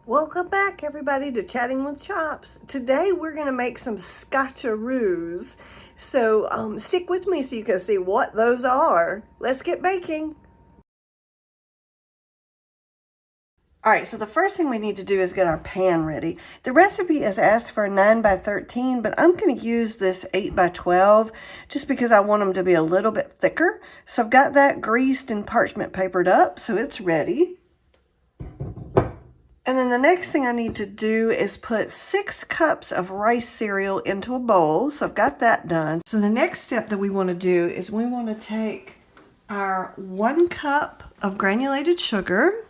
Welcome back, everybody, to Chatting with Chops. Today we're going to make some Scotcheroos. So stick with me so you can see what those are. Let's get baking. All right, so the first thing we need to do is get our pan ready. The recipe is asked for 9 by 13, but I'm going to use this 8 by 12 just because I want them to be a little bit thicker. So I've got that greased and parchment papered up, so it's ready. And then the next thing I need to do is put 6 cups of rice cereal into a bowl. So I've got that done. So the next step that we want to do is we want to take our 1 cup of granulated sugar.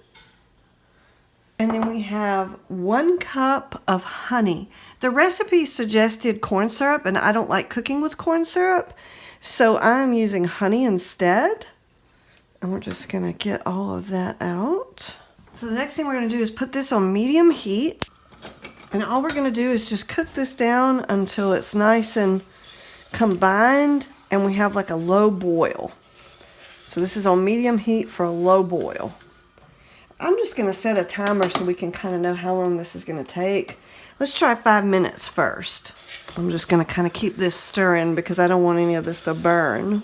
And then we have 1 cup of honey. The recipe suggested corn syrup, and I don't like cooking with corn syrup. So I'm using honey instead. And we're just going to get all of that out. So the next thing we're going to do is put this on medium heat. And all we're going to do is just cook this down until it's nice and combined and we have like a low boil. So this is on medium heat for a low boil. I'm just going to set a timer so we can kind of know how long this is going to take. Let's try 5 minutes first. I'm just going to kind of keep this stirring because I don't want any of this to burn.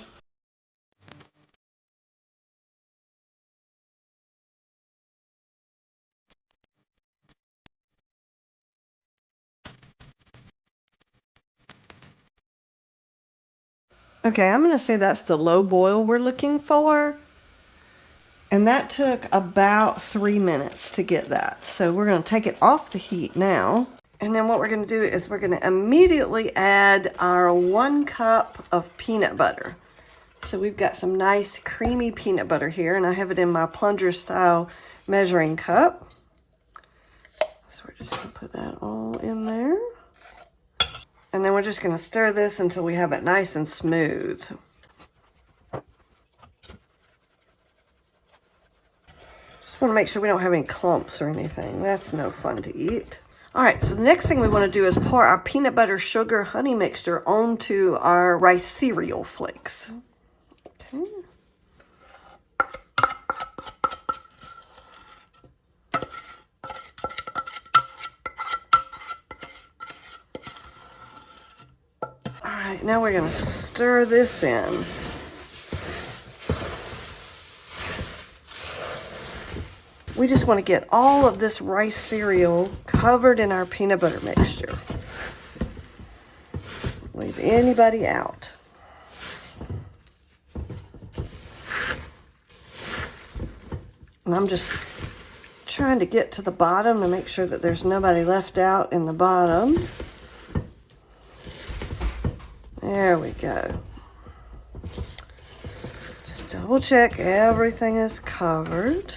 Okay, I'm going to say that's the low boil we're looking for. And that took about 3 minutes to get that. So we're going to take it off the heat now. And then what we're going to do is we're going to immediately add our 1 cup of peanut butter. So we've got some nice creamy peanut butter here, and I have it in my plunger style measuring cup. So we're just going to put that all in there. And then we're just going to stir this until we have it nice and smooth. Just want to make sure we don't have any clumps or anything. That's no fun to eat. All right, so the next thing we want to do is pour our peanut butter sugar honey mixture onto our rice cereal flakes. Okay. All right, now we're going to stir this in. We just want to get all of this rice cereal covered in our peanut butter mixture. Leave anybody out. And I'm just trying to get to the bottom to make sure that there's nobody left out in the bottom. There we go. Just double check everything is covered.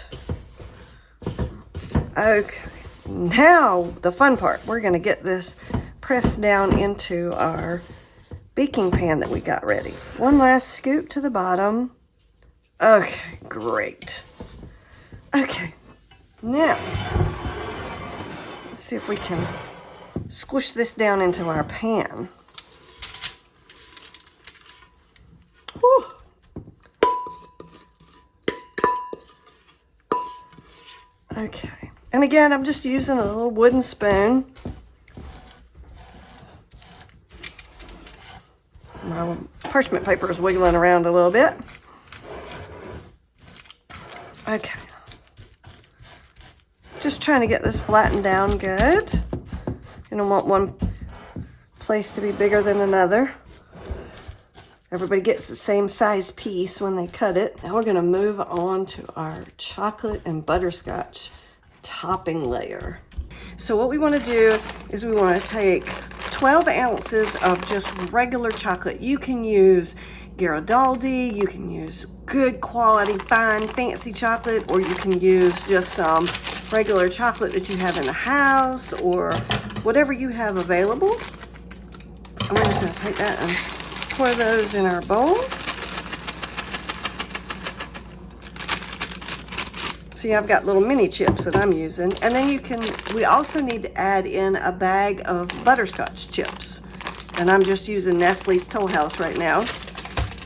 Okay, now the fun part. We're going to get this pressed down into our baking pan that we got ready. One last scoop to the bottom. Okay, great. Okay, now let's see if we can squish this down into our pan. Whew. Okay. And again, I'm just using a little wooden spoon. My parchment paper is wiggling around a little bit. Okay. Just trying to get this flattened down good. You don't want one place to be bigger than another. Everybody gets the same size piece when they cut it. Now we're going to move on to our chocolate and butterscotch topping layer. So what we want to do is we want to take 12 ounces of just regular chocolate. You can use Garibaldi, you can use good quality, fine, fancy chocolate, or you can use just some regular chocolate that you have in the house or whatever you have available. And we're just going to take that and pour those in our bowl. See, I've got little mini chips that I'm using. And then we also need to add in a bag of butterscotch chips. And I'm just using Nestle's Toll House right now,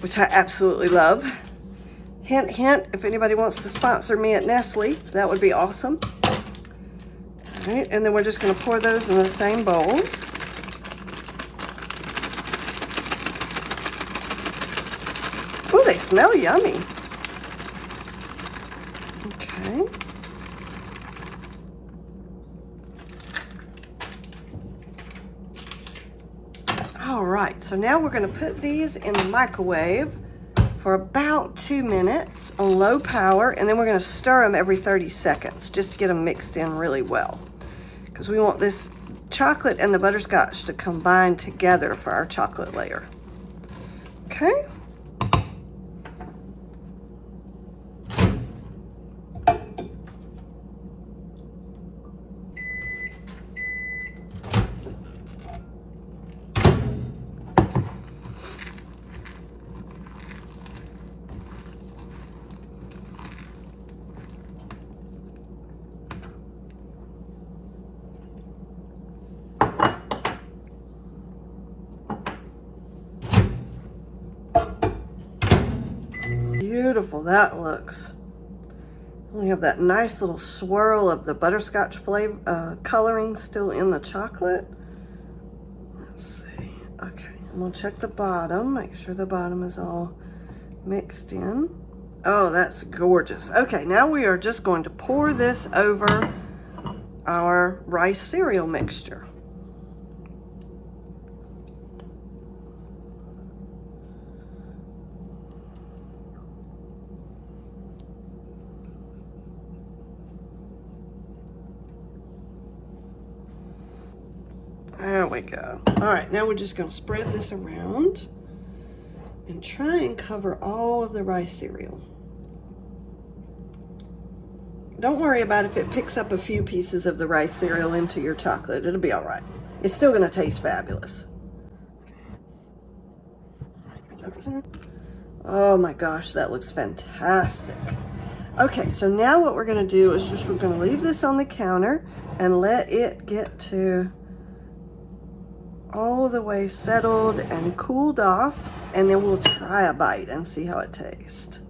which I absolutely love. Hint, hint, if anybody wants to sponsor me at Nestle, that would be awesome. right, and then we're just going to pour those in the same bowl. Oh, they smell yummy. Okay. All right, so now we're going to put these in the microwave for about 2 minutes on low power, and then we're going to stir them every 30 seconds just to get them mixed in really well, because we want this chocolate and the butterscotch to combine together for our chocolate layer. Okay. Beautiful that looks. We have that nice little swirl of the butterscotch flavor coloring still in the chocolate. Let's see. Okay, I'm gonna check the bottom, make sure the bottom is all mixed in. Oh, that's gorgeous. Okay, now we are just going to pour this over our rice cereal mixture. There we go. All right, now we're just going to spread this around and try and cover all of the rice cereal. Don't worry about if it picks up a few pieces of the rice cereal into your chocolate. It'll be all right. It's still going to taste fabulous. Oh my gosh, that looks fantastic. Okay, so now what we're going to do is we're going to leave this on the counter and let it get to all the way settled and cooled off, and then we'll try a bite and see how it tastes.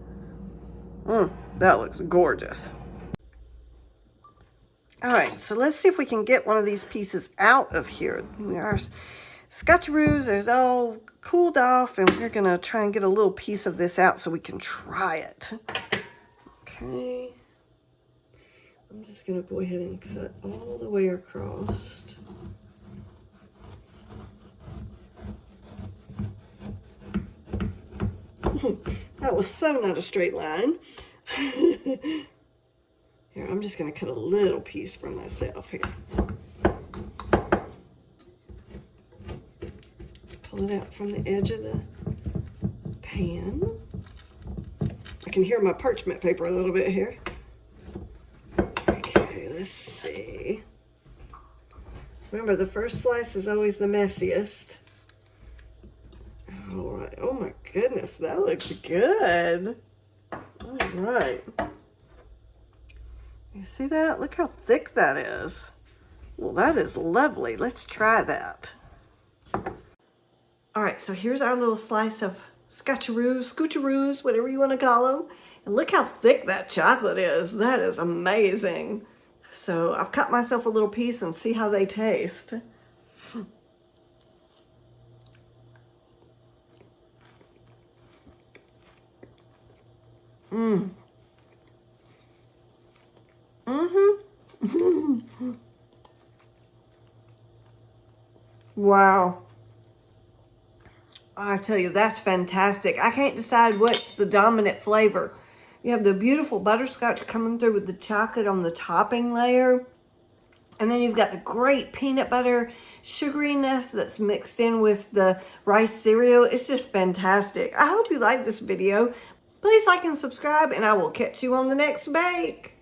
That looks gorgeous. All right, so let's see if we can get one of these pieces out of here. Our Scotcheroos is all cooled off, and we're gonna try and get a little piece of this out so we can try it. Okay, I'm just gonna go ahead and cut all the way across. That was so not a straight line. Here, I'm just going to cut a little piece for myself here. Pull it out from the edge of the pan. I can hear my parchment paper a little bit here. Okay, let's see. Remember, the first slice is always the messiest. All right. Oh my goodness, that looks good. All right. You see that? Look how thick that is. Well, that is lovely. Let's try that. All right, so here's our little slice of Scotcheroos, whatever you want to call them. And look how thick that chocolate is. That is amazing. So I've cut myself a little piece and see how they taste. Wow. I tell you, that's fantastic. I can't decide what's the dominant flavor. You have the beautiful butterscotch coming through with the chocolate on the topping layer. And then you've got the great peanut butter sugariness that's mixed in with the rice cereal. It's just fantastic. I hope you like this video. Please like and subscribe, and I will catch you on the next bake.